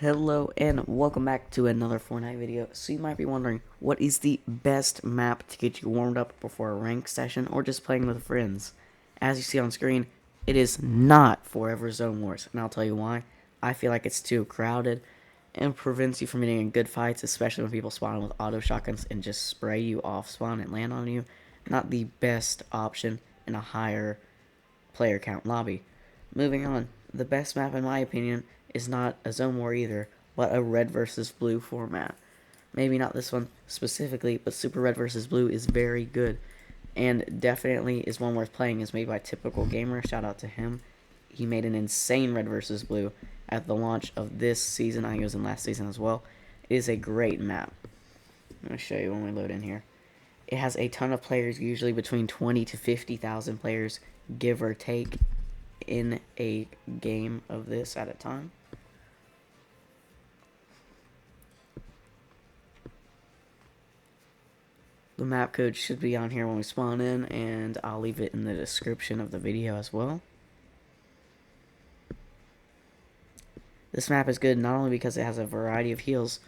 Hello and welcome back to another Fortnite video. So you might be wondering, what is the best map to get you warmed up before a ranked session or just playing with friends? As you see on screen, it is not Forever Zone Wars, and I'll tell you why. I feel like it's too crowded and prevents you from getting in good fights, especially when people spawn with auto shotguns and just spray you off spawn and land on you. Not the best option in a higher player count lobby. Moving on, the best map in my opinion is not a zone war either, but a red versus blue format. Maybe not this one specifically, but Super Red versus Blue is very good, and definitely is one worth playing. Is made by Typical Gamer. Shout out to him. He made an insane Red versus Blue at the launch of this season. I think it was in last season as well. It is a great map. I'm going to show you when we load in here. It has a ton of players, usually between 20 to 50,000 players, give or take, in a game of this at a time. The map code should be on here when we spawn in, and I'll leave it in the description of the video as well. This map is good not only because it has a variety of heals,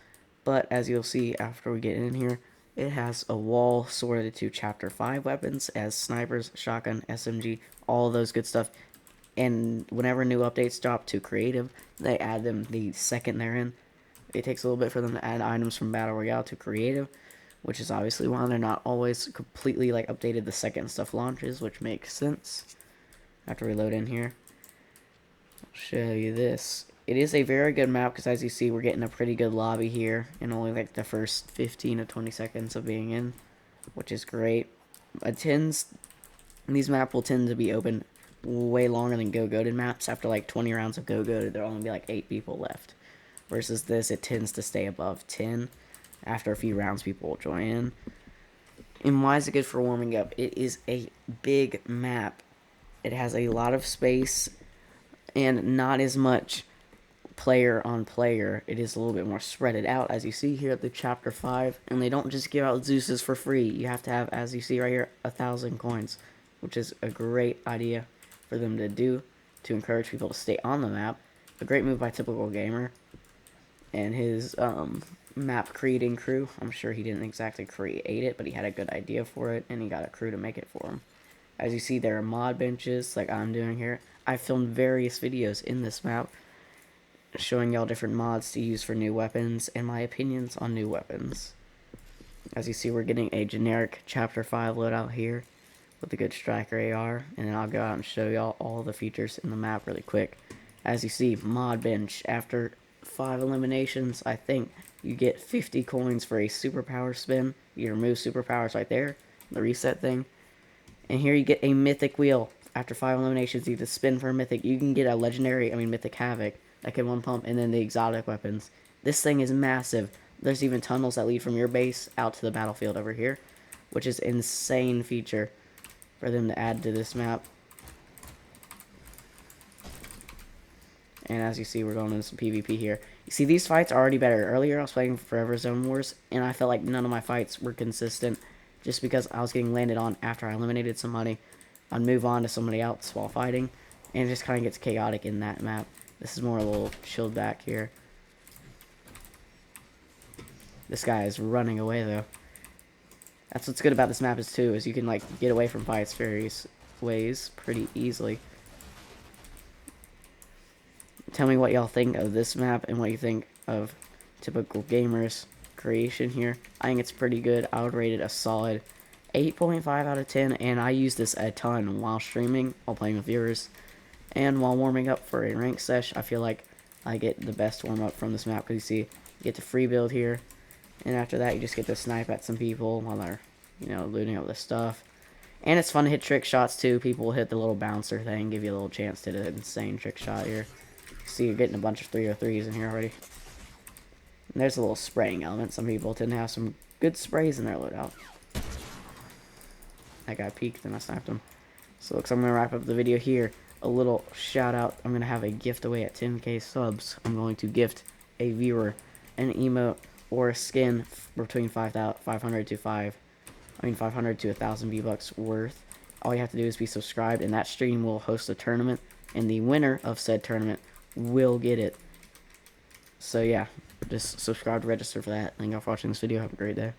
but as you'll see after we get in here, it has a wall sorted to Chapter 5 weapons as snipers, shotgun, SMG, all those good stuff. And whenever new updates drop to creative, they add them the second they're in. It takes a little bit for them to add items from Battle Royale to creative, which is obviously why they're not always completely like updated the second stuff launches, which makes sense. After we load in here, I'll show you this. It is a very good map because as you see, we're getting a pretty good lobby here in only like the first 15 to 20 seconds of being in, which is great. These maps will tend to be open way longer than Go Goated maps. After like 20 rounds of Go Goated, there'll only be like 8 people left. Versus this, it tends to stay above 10. After a few rounds, people will join in. And why is it good for warming up? It is a big map. It has a lot of space and not as much player on player. It is a little bit more spread out, as you see here at the Chapter 5. And they don't just give out Zeus's for free. You have to have, as you see right here, 1,000 coins, which is a great idea for them to do to encourage people to stay on the map. A great move by Typical Gamer and his map creating crew. I'm sure he didn't exactly create it, but he had a good idea for it, and he got a crew to make it for him. As you see, there are mod benches like I'm doing here. I filmed various videos in this map showing y'all different mods to use for new weapons and my opinions on new weapons. As you see, we're getting a generic Chapter 5 loadout here with a good striker AR, and then I'll go out and show y'all all the features in the map really quick. As you see, mod bench. After 5 eliminations, I think you get 50 coins for a superpower spin. You remove superpowers right there, the reset thing. And here you get a mythic wheel. After 5 eliminations, you get to spin for a mythic. You can get a legendary, mythic Havoc that can one pump, and then the exotic weapons. This thing is massive. There's even tunnels that lead from your base out to the battlefield over here, which is an insane feature for them to add to this map. And as you see, we're going into some PvP here. You see, these fights are already better. Earlier, I was playing Forever Zone Wars, and I felt like none of my fights were consistent just because I was getting landed on after I eliminated somebody. I'd move on to somebody else while fighting, and it just kind of gets chaotic in that map. This is more a little chilled back here. This guy is running away, though. That's what's good about this map is you can, like, get away from fights various ways pretty easily. Tell me what y'all think of this map and what you think of Typical Gamer's creation here. I think it's pretty good. I would rate it a solid 8.5 out of 10, and I use this a ton while streaming, while playing with viewers, and while warming up for a rank sesh. I feel like I get the best warm up from this map because you see, you get the free build here, and after that you just get to snipe at some people while they're, looting up the stuff. And it's fun to hit trick shots too. People will hit the little bouncer thing, give you a little chance to hit an insane trick shot here. See, you're getting a bunch of 303s in here already. And there's a little spraying element. Some people tend to have some good sprays in their loadout. That guy peeked and I sniped him. So looks like I'm going to wrap up the video here. A little shout out. I'm going to have a gift away at 10k subs. I'm going to gift a viewer an emote or a skin between 500 to 1,000 V-Bucks worth. All you have to do is be subscribed, and that stream will host a tournament, and the winner of said tournament will get it. So yeah, just subscribe to register for that. Thank y'all for watching this video. Have a great day.